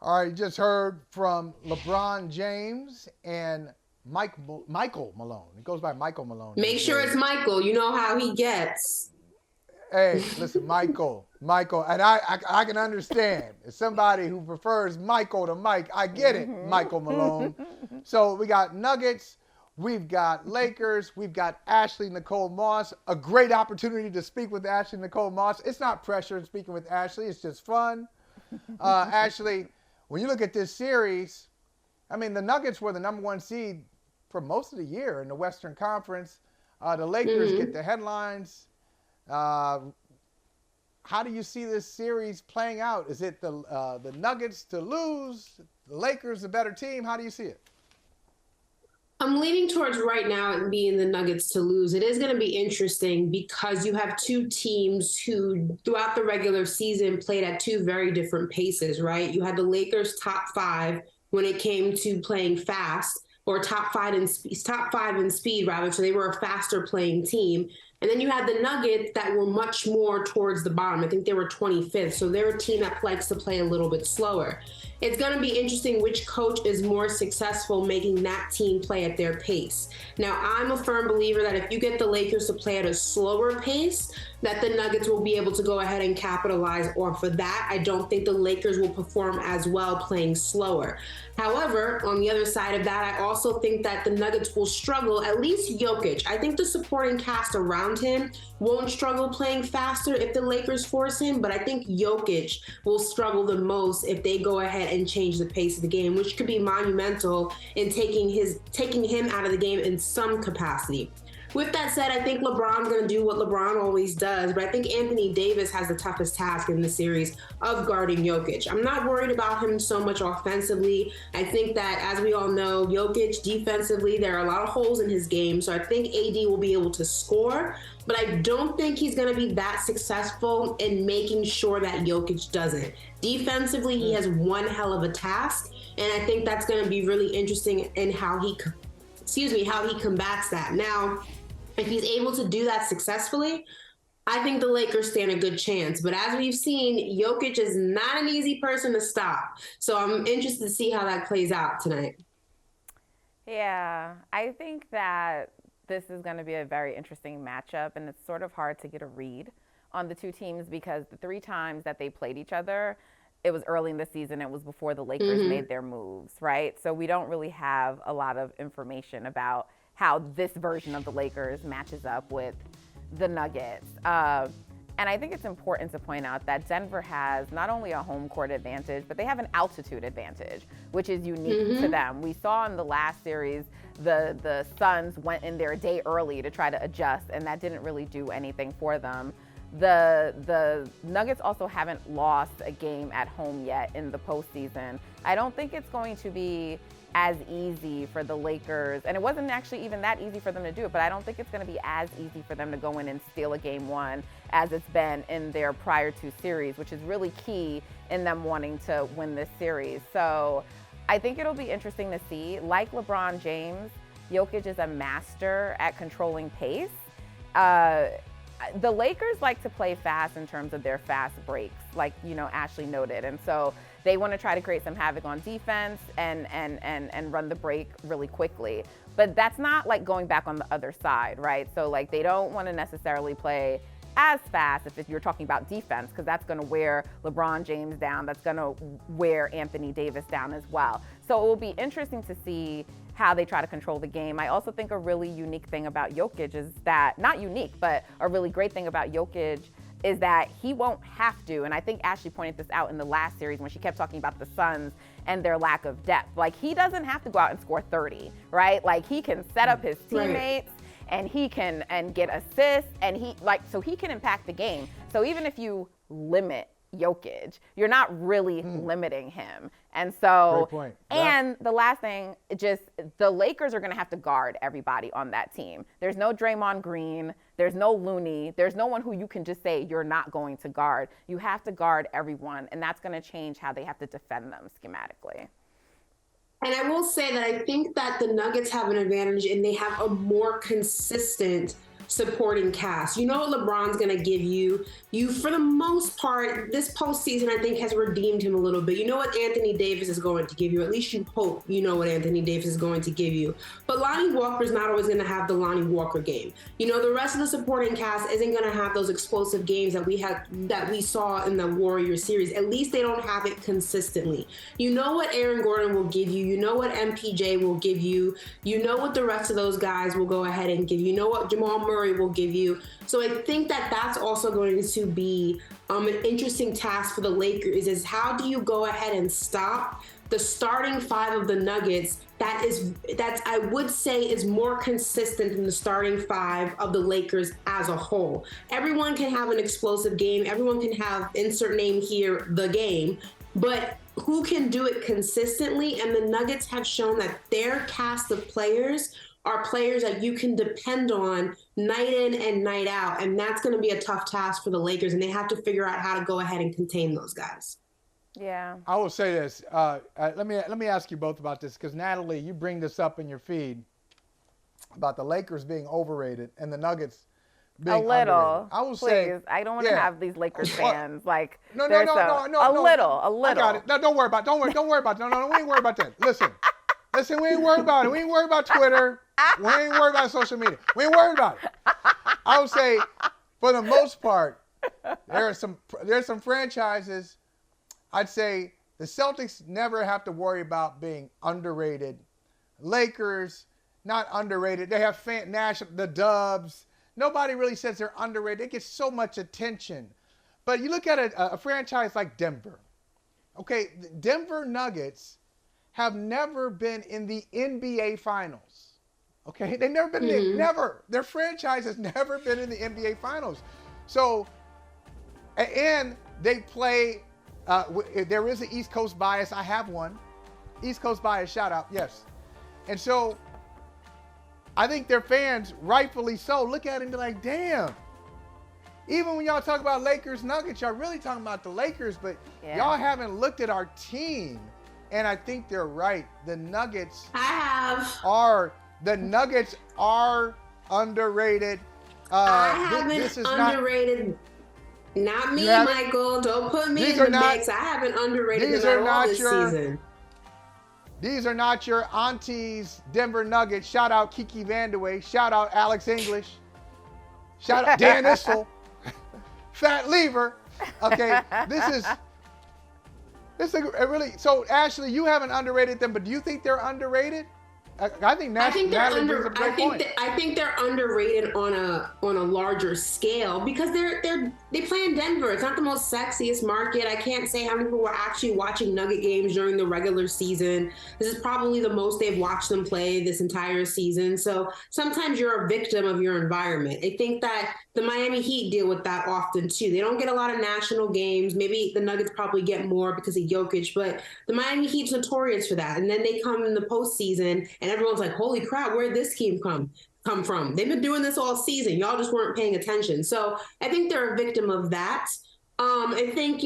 All right, you just heard from LeBron James and Michael Malone. It goes by Michael Malone Make these sure it's days. Michael. You know how he gets. Hey, listen, Michael, and I can understand. As somebody who prefers Michael to Mike, I get it, Michael Malone. So we got Nuggets, we've got Lakers, we've got Ashley Nicole Moss. A great opportunity to speak with Ashley Nicole Moss. It's not pressure in speaking with Ashley, it's just fun. Ashley, when you look at this series, I mean, the Nuggets were the number one seed for most of the year in the Western Conference. The Lakers get Hmm. the headlines. Uh, how do you see this series playing out? Is it the Nuggets to lose, the Lakers the better team? How do you see it? I'm leaning towards right now it being the Nuggets to lose. It is going to be interesting because you have two teams who, throughout the regular season, played at two very different paces, right? You had the Lakers top five when it came to playing fast, or top five in speed rather. So they were a faster playing team. And then you had the Nuggets that were much more towards the bottom. I think they were 25th. So they're a team that likes to play a little bit slower. It's going to be interesting which coach is more successful making that team play at their pace. Now, I'm a firm believer that if you get the Lakers to play at a slower pace, that the Nuggets will be able to go ahead and capitalize off of that. I don't think the Lakers will perform as well playing slower. However, on the other side of that, I also think that the Nuggets will struggle, at least Jokic. I think the supporting cast around him won't struggle playing faster if the Lakers force him, but I think Jokic will struggle the most if they go ahead and change the pace of the game, which could be monumental in taking him out of the game in some capacity. With that said, I think LeBron's going to do what LeBron always does, but I think Anthony Davis has the toughest task in the series of guarding Jokic. I'm not worried about him so much offensively. I think that, as we all know, Jokic defensively, there are a lot of holes in his game, so I think AD will be able to score, but I don't think he's going to be that successful in making sure that Jokic doesn't. Defensively, he has one hell of a task, and I think that's going to be really interesting in how he combats that. Now, if he's able to do that successfully, I think the Lakers stand a good chance. But as we've seen, Jokic is not an easy person to stop. So I'm interested to see how that plays out tonight. Yeah, I think that this is going to be a very interesting matchup, and it's sort of hard to get a read on the two teams because the three times that they played each other, it was early in the season. It was before the Lakers Mm-hmm. made their moves, right? So we don't really have a lot of information about how this version of the Lakers matches up with the Nuggets. And I think it's important to point out that Denver has not only a home court advantage, but they have an altitude advantage, which is unique to Mm-hmm. them. We saw in the last series the Suns went in there a day early to try to adjust, and that didn't really do anything for them. The Nuggets also haven't lost a game at home yet in the postseason. I don't think it's going to be as easy for the Lakers, and it wasn't actually even that easy for them to do it, but I don't think it's going to be as easy for them to go in and steal a game one as it's been in their prior two series, which is really key in them wanting to win this series. So I think it'll be interesting to see. Like LeBron James, Jokic is a master at controlling pace. Uh, the Lakers like to play fast in terms of their fast breaks, like Ashley noted, and so they want to try to create some havoc on defense and run the break really quickly. But that's not like going back on the other side, right? So like they don't want to necessarily play as fast if you're talking about defense, because that's going to wear LeBron James down. That's going to wear Anthony Davis down as well. So it will be interesting to see how they try to control the game. I also think a really unique thing about Jokic is that, not unique, but a really great thing about Jokic is that he won't have to, and I think Ashley pointed this out in the last series when she kept talking about the Suns and their lack of depth. Like, he doesn't have to go out and score 30, right? Like, he can set up his Right. teammates and he can get assists, and so he can impact the game. So even if you limit Jokic, you're not really limiting him. And Great so, point. Yeah. and the last thing, just the Lakers are going to have to guard everybody on that team. There's no Draymond Green, there's no Looney, there's no one who you can just say you're not going to guard. You have to guard everyone, and that's going to change how they have to defend them schematically. And I will say that I think that the Nuggets have an advantage and they have a more consistent supporting cast. You know what LeBron's going to give you. You, for the most part, this postseason, I think, has redeemed him a little bit. You know what Anthony Davis is going to give you. At least you hope you know what Anthony Davis is going to give you. But Lonnie Walker's not always going to have the Lonnie Walker game. You know, the rest of the supporting cast isn't going to have those explosive games that we saw in the Warriors series. At least they don't have it consistently. You know what Aaron Gordon will give you. You know what MPJ will give you. You know what the rest of those guys will go ahead and give you. You know what Jamal Murray will give you. So I think that that's also going to be an interesting task for the Lakers, is how do you go ahead and stop the starting five of the Nuggets that's I would say is more consistent than the starting five of the Lakers as a whole. Everyone can have an explosive game. Everyone can have, insert name here, the game. But who can do it consistently? And the Nuggets have shown that their cast of players are players that you can depend on night in and night out. And that's going to be a tough task for the Lakers. And they have to figure out how to go ahead and contain those guys. Yeah. I will say this. Let me ask you both about this, because Natalie, you bring this up in your feed about the Lakers being overrated and the Nuggets being underrated. I will say, I don't want to have these Lakers fans like no. A little. I got it. No, don't worry about it. Don't worry about it. No, we ain't worried about that. Listen, we ain't worried about it. We ain't worried about Twitter. We ain't worried about social media. We ain't worried about it. I would say, for the most part, there's some franchises. I'd say the Celtics never have to worry about being underrated. Lakers, not underrated. They have the Dubs. Nobody really says they're underrated. They get so much attention. But you look at a franchise like Denver. Okay, the Denver Nuggets have never been in the NBA Finals. Okay, they've never been there. Never. Their franchise has never been in the NBA Finals. So, and they play. There is an East Coast bias. I have one. East Coast bias, shout out, yes. And so I think their fans, rightfully so, look at it and be like, damn. Even when y'all talk about Lakers Nuggets, y'all really talking about the Lakers, but y'all haven't looked at our team. And I think they're right. The Nuggets are underrated. I haven't underrated. Not me, Michael. Don't put me in the mix. I haven't underrated them at all this season. These are not your auntie's Denver Nuggets. Shout out Kiki Vandeweghe. Shout out Alex English. Shout out Dan Issel. Fat Lever. Okay, this is a really. So Ashley, you haven't underrated them, but do you think they're underrated? I think Natalie brings up a great point. I think they're underrated on a larger scale because they play in Denver. It's not the most sexiest market. I can't say how many people were actually watching Nugget games during the regular season. This is probably the most they've watched them play this entire season. So sometimes you're a victim of your environment. I think that the Miami Heat deal with that often too. They don't get a lot of national games. Maybe the Nuggets probably get more because of Jokic, but the Miami Heat's notorious for that. And then they come in the postseason and everyone's like, holy crap, where'd this team come from? They've been doing this all season. Y'all just weren't paying attention. So I think they're a victim of that. I think,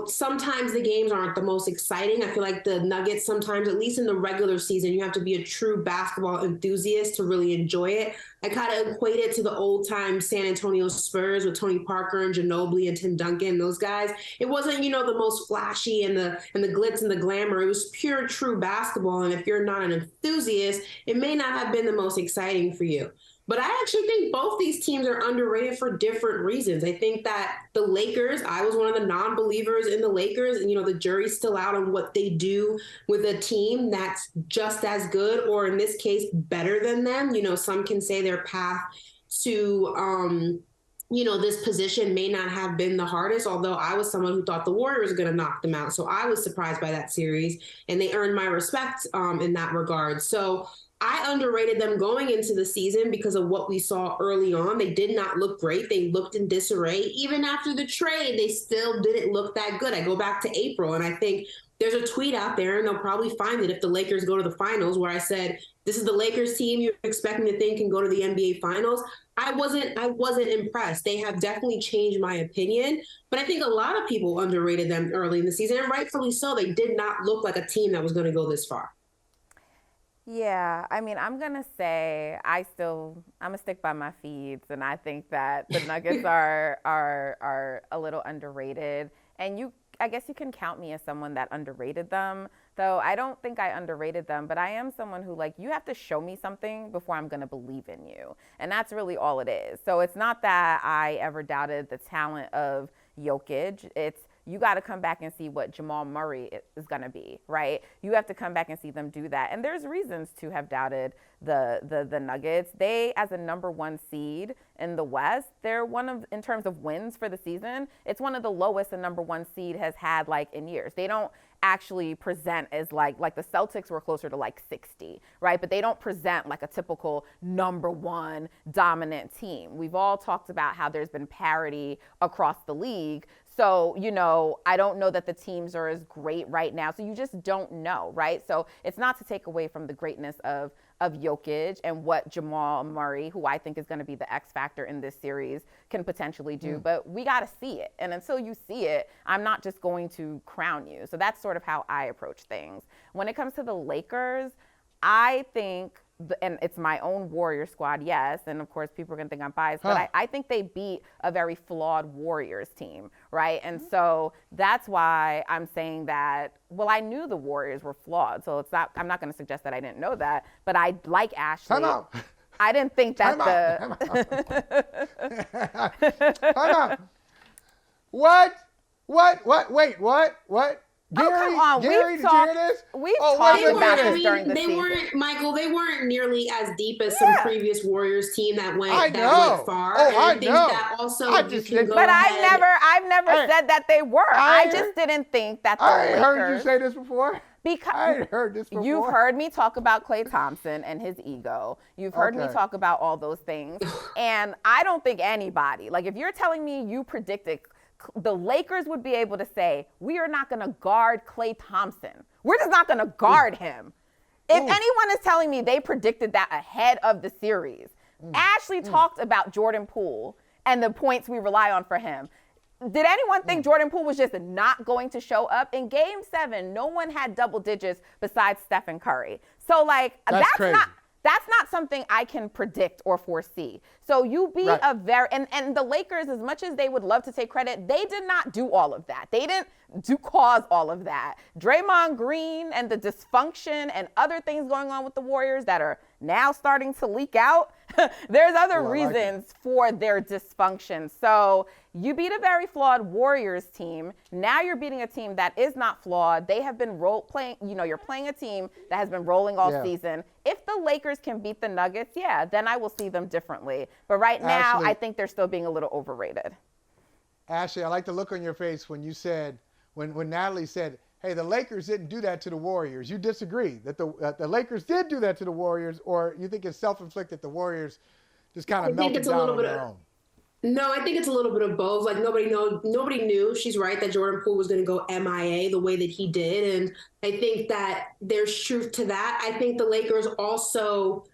sometimes the games aren't the most exciting. I feel like the Nuggets sometimes, at least in the regular season, you have to be a true basketball enthusiast to really enjoy it. I kind of equate it to the old-time San Antonio Spurs with Tony Parker and Ginobili and Tim Duncan, those guys. It wasn't, the most flashy and the glitz and the glamour. It was pure, true basketball. And if you're not an enthusiast, it may not have been the most exciting for you. But I actually think both these teams are underrated for different reasons. I think that the Lakers, I was one of the non-believers in the Lakers, and, the jury's still out on what they do with a team that's just as good, or in this case, better than them. Some can say their path to, this position may not have been the hardest, although I was someone who thought the Warriors were going to knock them out. So I was surprised by that series, and they earned my respect in that regard. So I underrated them going into the season because of what we saw early on. They did not look great. They looked in disarray. Even after the trade, they still didn't look that good. I go back to April, and I think there's a tweet out there, and they'll probably find it if the Lakers go to the finals, where I said, this is the Lakers team you're expecting to think can go to the NBA finals. I wasn't impressed. They have definitely changed my opinion, but I think a lot of people underrated them early in the season, and rightfully so. They did not look like a team that was going to go this far. Yeah, I mean, I'm gonna say I'm gonna stick by my feeds, and I think that the Nuggets are a little underrated. And I guess you can count me as someone that underrated them, though I don't think I underrated them. But I am someone who, like, you have to show me something before I'm gonna believe in you, and that's really all it is. So it's not that I ever doubted the talent of Jokic. It's you got to come back and see what Jamal Murray is going to be, right? You have to come back and see them do that. And there's reasons to have doubted the Nuggets. They, as a number 1 seed in the West, they're in terms of wins for the season, it's one of the lowest a number 1 seed has had, like, in years. They don't actually present as like the Celtics were closer to like 60, right? But they don't present like a typical number 1 dominant team. We've all talked about how there's been parity across the league. So, I don't know that the teams are as great right now. So you just don't know, right? So it's not to take away from the greatness of Jokic and what Jamal Murray, who I think is going to be the X factor in this series, can potentially do. But we got to see it. And until you see it, I'm not just going to crown you. So that's sort of how I approach things. When it comes to the Lakers, I think, and it's my own Warrior squad, yes, and of course people are going to think I'm biased, but I think they beat a very flawed Warriors team, right? And so that's why I'm saying that, well, I knew the Warriors were flawed, so I'm not going to suggest that I didn't know that, but I like Ashley. Time out. I didn't think that Time out. What? Wait, what? Gary, come on. Gary, did you hear this? We've talked about this during the season. They weren't nearly as deep as some previous Warriors team that went far. Oh, and I think know. that also I just you can did, go but ahead. I've never said that they were. I just didn't think that the I Lakers. heard you say this before. Because I heard this before. You've heard me talk about Klay Thompson and his ego. You've heard me talk about all those things. And I don't think anybody, like if you're telling me you predicted the Lakers would be able to say, we are not going to guard Klay Thompson. We're just not going to guard him. If anyone is telling me they predicted that ahead of the series, Ashley talked about Jordan Poole and the points we rely on for him. Did anyone think Jordan Poole was just not going to show up? In Game 7, no one had double digits besides Stephen Curry. So, like, that's not something I can predict or foresee. So you beat and the Lakers, as much as they would love to take credit, they did not do all of that. They didn't cause all of that. Draymond Green and the dysfunction and other things going on with the Warriors that are now starting to leak out. There's other reasons for their dysfunction. So you beat a very flawed Warriors team. Now you're beating a team that is not flawed. They have been playing, you're playing a team that has been rolling all season. If the Lakers can beat the Nuggets, then I will see them differently. But right now, I think they're still being a little overrated. Ashley, I like the look on your face when you said, when Natalie said, hey, the Lakers didn't do that to the Warriors. You disagree that the Lakers did do that to the Warriors, or you think it's self-inflicted, the Warriors just kind of melted down on their own? No, I think it's a little bit of both. Like nobody knew. She's right that Jordan Poole was going to go MIA the way that he did, and I think that there's truth to that. I think the Lakers also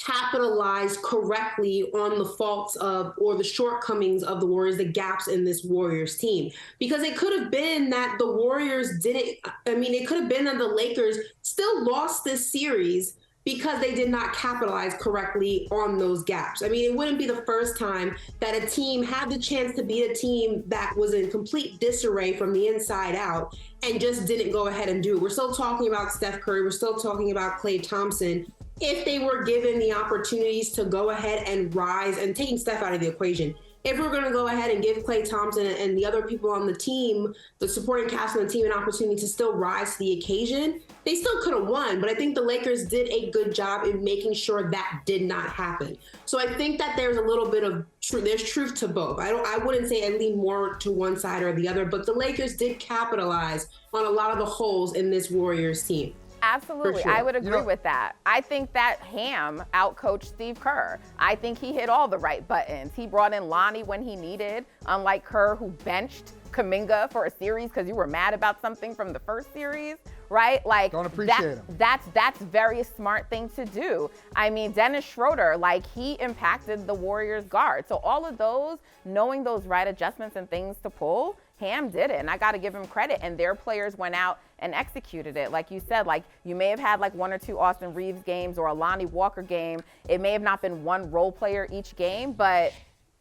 capitalized correctly on the faults of or the shortcomings of the Warriors, the gaps in this Warriors team, because it could have been that the Warriors didn't. I mean, it could have been that the Lakers still lost this series because they did not capitalize correctly on those gaps. I mean, it wouldn't be the first time that a team had the chance to beat a team that was in complete disarray from the inside out and just didn't go ahead and do it. We're still talking about Steph Curry. We're still talking about Klay Thompson. If they were given the opportunities to go ahead and rise, and taking Steph out of the equation, if we're going to go ahead and give Klay Thompson and the other people on the team, the supporting cast on the team, an opportunity to still rise to the occasion, they still could have won. But I think the Lakers did a good job in making sure that did not happen. So I think that there's a little bit of there's truth to both. I wouldn't say I lean more to one side or the other, but the Lakers did capitalize on a lot of the holes in this Warriors team. Absolutely. Sure. I would agree with that. I think that Ham outcoached Steve Kerr. I think he hit all the right buttons. He brought in Lonnie when he needed, unlike Kerr, who benched Kuminga for a series because you were mad about something from the first series, right? Like, don't appreciate him. That's very smart thing to do. I mean, Dennis Schroeder, like, he impacted the Warriors guard. So all of those, knowing those right adjustments and things to pull, Ham did it, and I got to give him credit. And their players went out and executed it. Like you said, like you may have had like 1 or 2 Austin Reeves games or a Lonnie Walker game. It may have not been one role player each game, but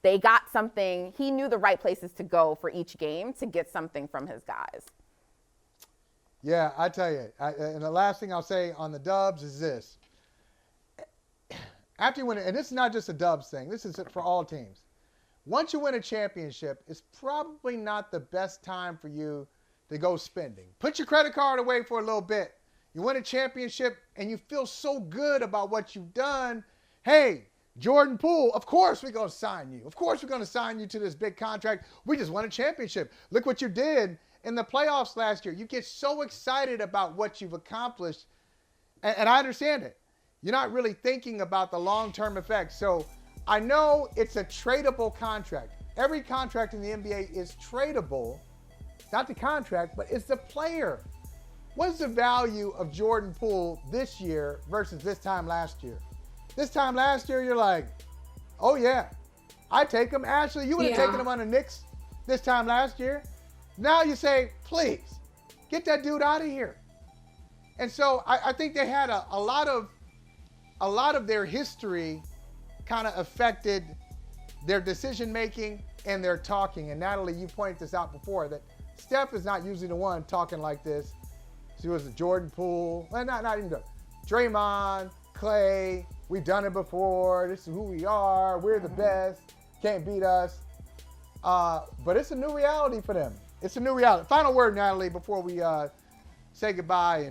they got something. He knew the right places to go for each game to get something from his guys. Yeah, I tell you, and the last thing I'll say on the Dubs is this. After you win it, and this is not just a Dubs thing, this is for all teams. Once you win a championship, it's probably not the best time for you to go spending. Put your credit card away for a little bit. You win a championship and you feel so good about what you've done. Hey, Jordan Poole, of course we're going to sign you. Of course we're going to sign you to this big contract. We just won a championship. Look what you did in the playoffs last year. You get so excited about what you've accomplished, and I understand it. You're not really thinking about the long-term effects. So I know it's a tradable contract. Every contract in the NBA is tradable. Not the contract, but it's the player. What's the value of Jordan Poole this year versus this time last year? This time last year, you're like, oh yeah, I take him. Ashley, you would have taken him on the Knicks this time last year. Now you say, please, get that dude out of here. And so I think they had a lot of their history kind of affected their decision-making and their talking. And Natalie, you pointed this out before, that Steph is not usually the one talking like this. She was a Jordan Poole, well, not even Draymond, Klay, we've done it before, this is who we are, we're the best, can't beat us. But it's a new reality for them. It's a new reality. Final word, Natalie, before we say goodbye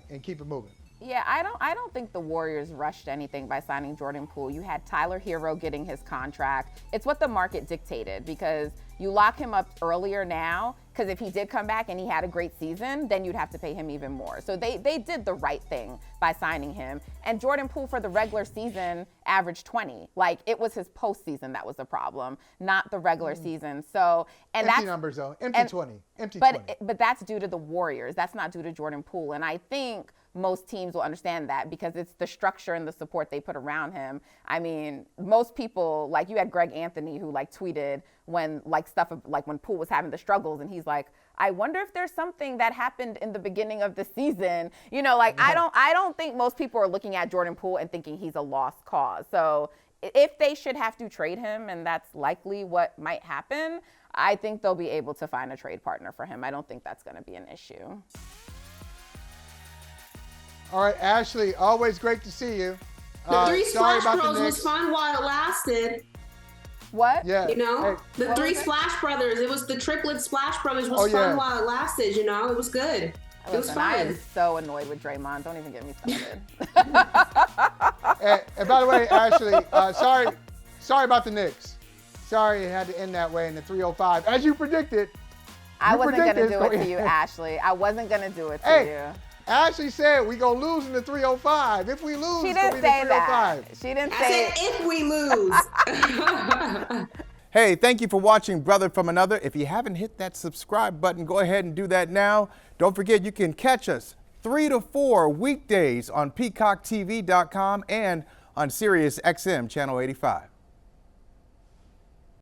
and keep it moving. Yeah, I don't think the Warriors rushed anything by signing Jordan Poole. You had Tyler Hero getting his contract. It's what the market dictated, because you lock him up earlier now, because if he did come back and he had a great season, then you'd have to pay him even more. So they did the right thing by signing him. And Jordan Poole for the regular season averaged 20. Like, it was his postseason that was the problem, not the regular season. So, and empty that's numbers though, empty 20, empty 20. But that's due to the Warriors. That's not due to Jordan Poole. And I think most teams will understand that, because it's the structure and the support they put around him. I mean, most people, like you had Greg Anthony who like tweeted when like stuff like when Poole was having the struggles, and he's like, I wonder if there's something that happened in the beginning of the season. You know, like I don't think most people are looking at Jordan Poole and thinking he's a lost cause. So if they should have to trade him, and that's likely what might happen, I think they'll be able to find a trade partner for him. I don't think that's going to be an issue. All right, Ashley, always great to see you. The 3 Splash Bros was fun while it lasted. What? Yeah. You know, hey, the 3 Splash Brothers. It was the triplet Splash Brothers was fun while it lasted. You know, it was good. It was fun. I am so annoyed with Draymond. Don't even get me started. and by the way, Ashley, sorry about the Knicks. Sorry it had to end that way in the 305, as you predicted. I wasn't going to do it to you, Ashley. I wasn't going to do it to you. Ashley said we're going to lose in the 305. If we lose, she it's going to didn't be say the 305. that. She didn't I say said if we lose. Hey, thank you for watching Brother from Another. If you haven't hit that subscribe button, go ahead and do that now. Don't forget, you can catch us 3 to 4 weekdays on PeacockTV.com and on Sirius XM Channel 85.